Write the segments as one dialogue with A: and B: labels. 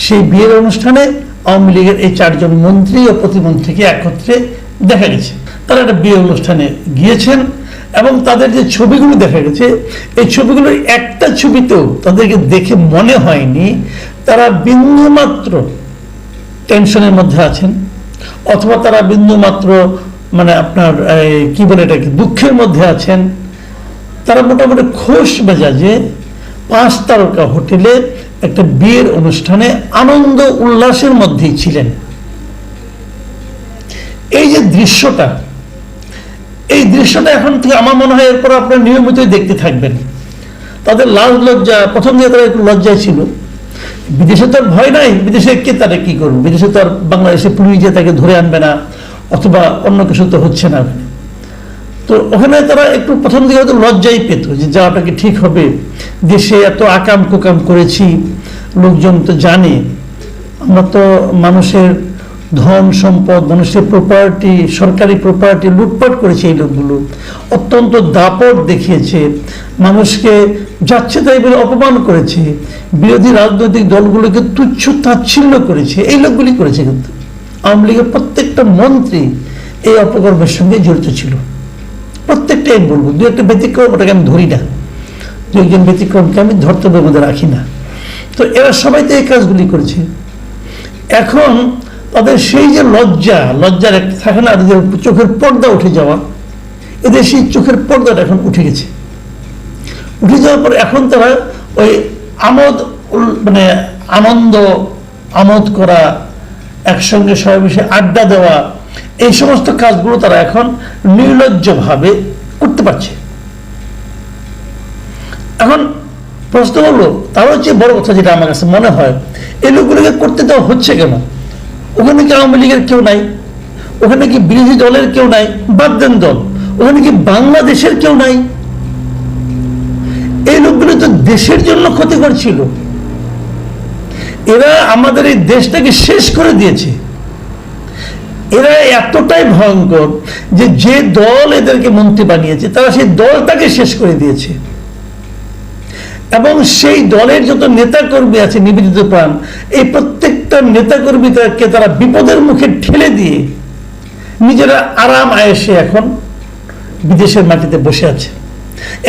A: সেই বিয়ের অনুষ্ঠানে আওয়ামী লীগের এই 4 জন মন্ত্রী ও প্রতিমন্ত্রীকে একত্রে দেখা গেছে। তারা একটা বিয়ে অনুষ্ঠানে গিয়েছেন এবং তাদের যে ছবিগুলো দেখা গেছে, এই ছবিগুলোর একটা ছবিতেও তাদেরকে দেখে মনে হয়নি তারা বিন্দুমাত্র টেনশনের মধ্যে আছেন, অথবা তারা বিন্দুমাত্র মানে আপনার কি বলে এটাকে দুঃখের মধ্যে আছেন। তারা মোটামুটি খোশ মেজাজে 5 তারকা হোটেলে একটা বিয়ের অনুষ্ঠানে আনন্দ উল্লাসের মধ্যেই ছিলেন। এই যে দৃশ্যটা, এই দৃশ্যটা এখন থেকে আমার মনে হয় এরপর আপনারা নিয়মিতই দেখতে থাকবেন। তাদের লাজ লজ্জা, প্রথম দিকে তারা একটু লজ্জায় ছিল। বিদেশে তো আর ভয় নাই, বিদেশে কে তারা কি করবে, বিদেশে তো আর বাংলাদেশে পুলিশ যে তাকে ধরে আনবে না, অথবা অন্য কিছু তো হচ্ছে না। তো ওখানে তারা একটু প্রথম দিকে হয়তো লজ্জাই পেত যে যাওয়াটা কি ঠিক হবে, দেশে এত আকাম কুকাম করেছি, লোকজন তো জানে আমরা তো মানুষের ধন সম্পদ, মানুষের প্রপার্টি, সরকারি প্রপার্টি লুটপাট করেছে। এই লোকগুলো অত্যন্ত দাপট দেখিয়েছে, মানুষকে যাচ্ছে তাই বলে অপমান করেছে, বিরোধী রাজনৈতিক দলগুলোকে তুচ্ছ তাচ্ছিল্য করেছে। এই লোকগুলি করেছে। কিন্তু আওয়ামী লীগের প্রত্যেকটা মন্ত্রী এই অপকর্মের সঙ্গে জড়িত ছিল, প্রত্যেকটাই বলবো। 2-1টা ব্যতিক্রম, ওটাকে আমি ধরি না, 2-1জন ব্যতিক্রমকে আমি ধর্তব্যের মধ্যে রাখি না। তো এরা সবাই তো এই কাজগুলি করেছে। এখন তাদের সেই যে লজ্জার একটা থাকে না, যে চোখের পর্দা উঠে যাওয়া, এদের সেই চোখের পর্দাটা এখন উঠে গেছে। উঠে যাওয়ার পর এখন তারা ওই মানে আমোদ করা, একসঙ্গে সবাই মিশে আড্ডা দেওয়া, এই সমস্ত কাজগুলো তারা এখন নির্লজ্জভাবে করতে পারছে। এখন প্রশ্ন হলো, তার হচ্ছে বড় কথা যেটা আমার কাছে মনে হয়, এই লোকগুলোকে করতে দেওয়া হচ্ছে কেন? ওখানে কি আওয়ামী লীগের কেউ নাই? ওখানে কি বিরোধী দলের কেউ নাই? বাদ দেন দল, ওখানে কি বাংলাদেশের কেউ নাই? এই লোকগুলো তো দেশের জন্য ক্ষতিকর ছিল। এরা আমাদের এই দেশটাকে শেষ করে দিয়েছে। এরা এতটাই ভয়ঙ্কর যে দল এদেরকে মন্ত্রী বানিয়েছে, তারা সেই দলটাকে শেষ করে দিয়েছে। এবং সেই দলের যত নেতাকর্মী আছে নিবেদিত প্রাণ, এই প্রত্যেকটা নেতাকর্মীকে তারা বিপদের মুখে ঠেলে দিয়ে নিজেরা আরাম আয়েসে এখন বিদেশের মাটিতে বসে আছে।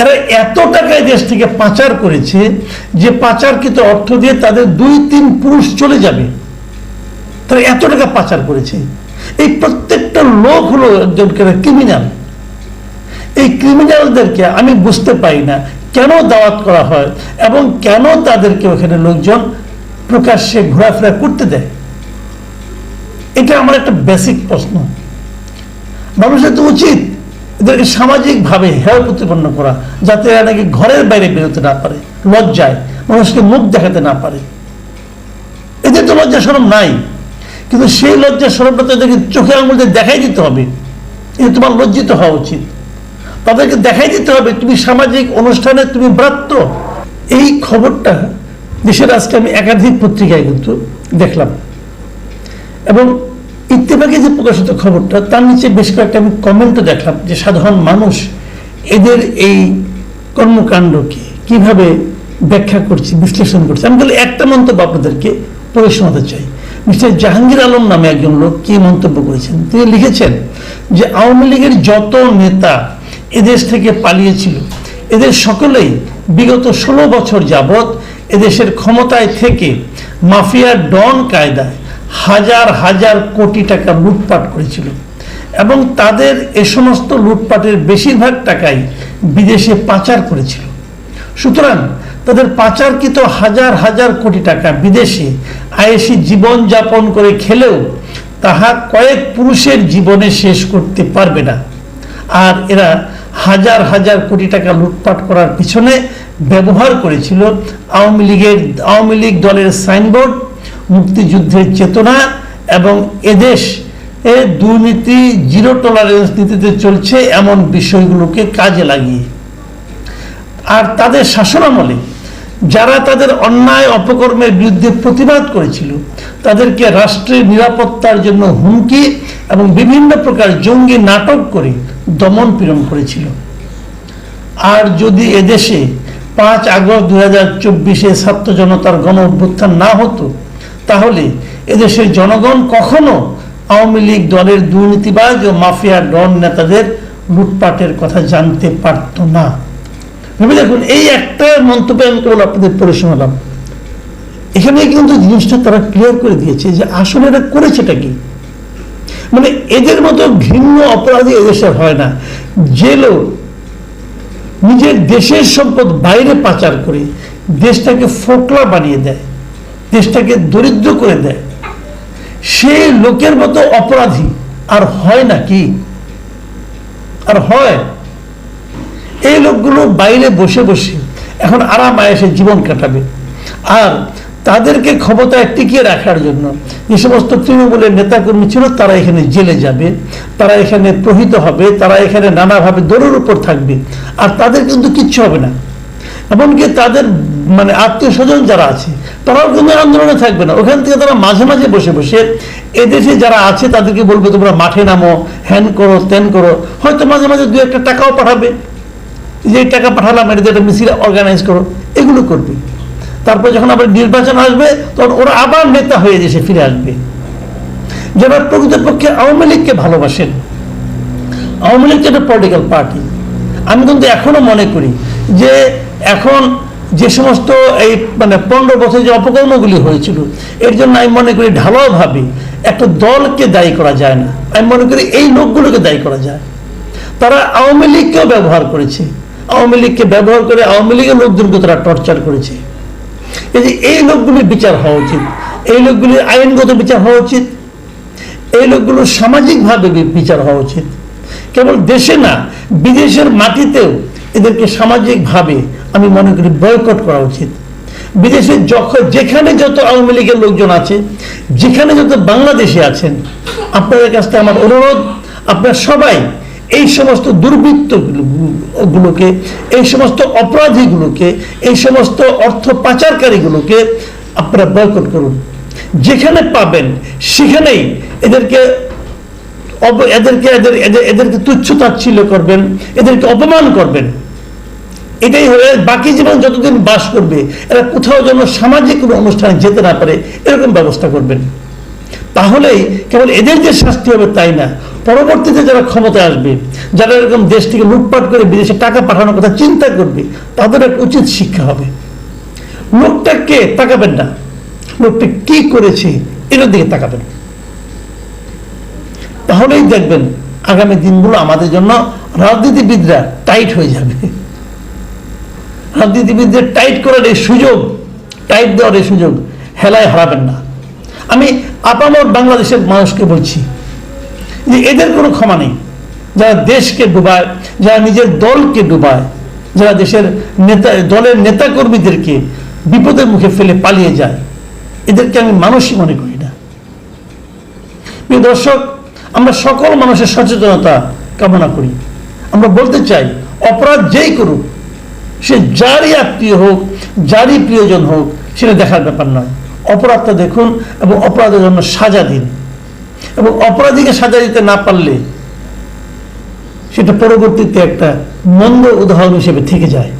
A: এরা এত টাকায় দেশ থেকে পাচার করেছে যে পাচারকৃত অর্থ দিয়ে তাদের 2-3 পুরুষ চলে যাবে। তারা এত টাকা পাচার করেছে। এই প্রত্যেকটা লোক হলো একজন ক্রিমিনাল। এই ক্রিমিনালদেরকে আমি বুঝতে পারি না কেন দাওয়াত করা হয় এবং কেন তাদেরকে ওখানে লোকজন প্রকাশ্যে ঘোরাফেরা করতে দেয়। এটা আমার একটা বেসিক প্রশ্ন। মানুষের তো উচিত এদেরকে সামাজিকভাবে হেয় প্রতিপন্ন করা, যাতে এরা নাকি ঘরের বাইরে বেরোতে না পারে, লজ্জায় মানুষকে মুখ দেখাতে না পারে। এদের তো লজ্জা শরম নাই, কিন্তু সেই লজ্জা শরমটা তো এদেরকে চোখে আঙুল দিয়ে দেখাই দিতে হবে। এটা তোমার লজ্জিত হওয়া উচিত। তাদেরকে দেখাই দিতে হবে তুমি সামাজিক অনুষ্ঠানে তুমি ব্রাত্য। এই খবরটা দেশের আজকে আমি একাধিক পত্রিকায় কিন্তু দেখলাম, এবং ইত্তেফাকে যে প্রকাশিত খবরটা, তার নিচে বেশ কয়েকটা আমি কমেন্টও দেখলাম যে সাধারণ মানুষ এদের এই কর্মকাণ্ডকে কিভাবে ব্যাখ্যা করছে, বিশ্লেষণ করছে। আমি তাহলে একটা মন্তব্য আপনাদেরকে পড়ে শোনাতে চাই। মিস্টার জাহাঙ্গীর আলম নামে একজন লোক কি মন্তব্য করেছেন, তিনি লিখেছেন যে আওয়ামী লীগের যত নেতা এদেশ থেকে পালিয়েছিল, এদের সকলেই বিগত 16 বছর যাবৎ এদেশের ক্ষমতায় থেকে মাফিয়ার ডন কায়দায় হাজার হাজার কোটি টাকা লুটপাট করেছিল, এবং তাদের এ সমস্ত লুটপাটের বেশিরভাগ টাকাই বিদেশে পাচার করেছিল। সুতরাং তাদের পাচারকৃত হাজার হাজার কোটি টাকা বিদেশে আয়েসি জীবন যাপন করে খেলেও তাহা কয়েক পুরুষের জীবনে শেষ করতে পারবে না। আর এরা হাজার হাজার কোটি টাকা লুটপাট করার পিছনে ব্যবহার করেছিল আওয়ামী লীগ দলের সাইনবোর্ড, মুক্তিযুদ্ধের চেতনা, এবং এদেশ দুর্নীতি জিরো টলারেন্স নীতিতে চলছে এমন বিষয়গুলোকে কাজে লাগিয়ে। আর তাদের শাসনামলে যারা তাদের অন্যায় অপকর্মের বিরুদ্ধে প্রতিবাদ করেছিল তাদেরকে রাষ্ট্রের নিরাপত্তার জন্য হুমকি এবং বিভিন্ন প্রকার জঙ্গি নাটক করে দমন পীড়ন করেছিল। আর যদি এদেশে 5 আগস্ট 2024 ছাত্র জনতার গণ অভ্যুত্থান না হতো, তাহলে এদেশের জনগণ কখনো আওয়ামী লীগ দলের দুর্নীতিবাজ ও মাফিয়া ডন নেতাদের লুটপাটের কথা জানতে পারত না। ভেবে দেখুন, এই একটা মন্তব্য আমি কেবল আপনাদের পড়ে শোনালাম, এখানে কিন্তু জিনিসটা তারা ক্লিয়ার করে দিয়েছে যে আসলে এটা করেছেটা কি। মানে এদের মতো ঘৃণ্য অপরাধী এদেশে হয় না, যে লোক নিজের দেশের সম্পদ বাইরে পাচার করে দেশটাকে ফোকলা বানিয়ে দেয়, দেশটাকে দরিদ্র করে দেয়, সে লোকের মতো অপরাধী আর হয় নাকি? আর হয়? এই লোকগুলো বাইরে বসে বসে এখন আরাম আয়েসে জীবন কাটাবে, আর তাদেরকে ক্ষমতায় টিকিয়ে রাখার জন্য যে সমস্ত তৃণমূলের নেতাকর্মী ছিল তারা এখানে জেলে যাবে, তারা এখানে প্রহিত হবে, তারা এখানে নানাভাবে দৌড়ের উপর থাকবে, আর তাদের কিন্তু কিচ্ছু হবে না। এমনকি তাদের মানে আত্মীয় স্বজন যারা আছে তারাও কিন্তু আন্দোলনে থাকবে না, ওখান থেকে তারা মাঝে মাঝে বসে বসে এদেশে যারা আছে তাদেরকে বলবে তোমরা মাঠে নামো, হ্যান করো, ত্যান করো, হয়তো মাঝে মাঝে দু একটা টাকাও পাঠাবে, যে টাকা পাঠালাম এটা একটা মিছিল অর্গানাইজ করো, এগুলো করবে। তারপর যখন আবার নির্বাচন আসবে তখন ওরা আবার নেতা হয়ে দেশে ফিরে আসবে। যারা প্রকৃতপক্ষে আওয়ামী লীগকে ভালোবাসেন, আওয়ামী লীগ একটা পলিটিক্যাল পার্টি, আমি কিন্তু এখনো মনে করি যে এখন যে সমস্ত এই মানে 15 বছর যে অপকর্মগুলি হয়েছিল এর জন্য আমি মনে করি ঢালাওভাবে একটা দলকে দায়ী করা যায় না, আমি মনে করি এই লোকগুলোকে দায়ী করা যায়। তারা আওয়ামী লীগকেও ব্যবহার করেছে, আওয়ামী লীগকে ব্যবহার করে আওয়ামী লীগের লোকজনকে তারা টর্চার করেছে। এই লোকগুলির বিচার হওয়া উচিত, এই লোকগুলির আইনগত বিচার হওয়া উচিত, এই লোকগুলোর সামাজিকভাবে বিচার হওয়া উচিত। কেবল দেশে না, বিদেশের মাটিতেও এদেরকে সামাজিকভাবে আমি মনে করি বয়কট করা উচিত। বিদেশে যেখানে যত আওয়ামী লীগের লোকজন আছে, যেখানে যত বাংলাদেশে আছেন, আপনাদের কাছ থেকে আমার অনুরোধ, আপনারা সবাই এই সমস্ত দুর্বৃত্তগুলোকে, এই সমস্ত অপরাধীগুলোকে, এই সমস্ত অর্থ পাচারকারীগুলোকে আপনারা বয়কট করুন। যেখানে পাবেন সেখানেই এদেরকে তুচ্ছ তাচ্ছিল্য করবেন, এদেরকে অপমান করবেন। এটাই হয়ে বাকি জীবন যতদিন বাস করবে এরা কোথাও যেন সামাজিক কোনো অনুষ্ঠানে যেতে না পারে এরকম ব্যবস্থা করবেন। তাহলেই কেবল এদের যে শাস্তি হবে তাই না, পরবর্তীতে যারা ক্ষমতায় আসবে, যারা এরকম দেশ থেকে লুটপাট করে বিদেশে টাকা পাঠানোর কথা চিন্তা করবে, তাদের একটা উচিত শিক্ষা হবে। লোকটাকে তাকাবেন না, লোকটা কি করেছে এটার দিকে তাকাবেন, তাহলেই দেখবেন আগামী দিনগুলো আমাদের জন্য রাজনীতিবিদরা টাইট হয়ে যাবে। রাজনীতিবিদদের টাইট করার এই সুযোগ, টাইট দেওয়ার এই সুযোগ হেলায় হারাবেন না। আমি আপামর বাংলাদেশের মানুষকে বলছি যে এদের কোনো ক্ষমা নেই। যারা দেশকে ডুবায়, যারা নিজের দলকে ডুবায়, যারা দেশের দলের নেতাকর্মীদেরকে বিপদের মুখে ফেলে পালিয়ে যায়, এদেরকে আমি মানুষই মনে করি না। প্রিয় দর্শক, আমরা সকল মানুষের সচেতনতা কামনা করি। আমরা বলতে চাই, অপরাধ যেই করুক, সে যারই আত্মীয় হোক, যারই প্রিয়জন হোক, সেটা দেখার ব্যাপার নয়। অপরাধটা দেখুন এবং অপরাধের জন্য সাজা দিন, এবং অপরাধীকে সাজা দিতে না পারলে সেটা পরবর্তীতে একটা মন্দ উদাহরণ হিসেবে থেকে যায়।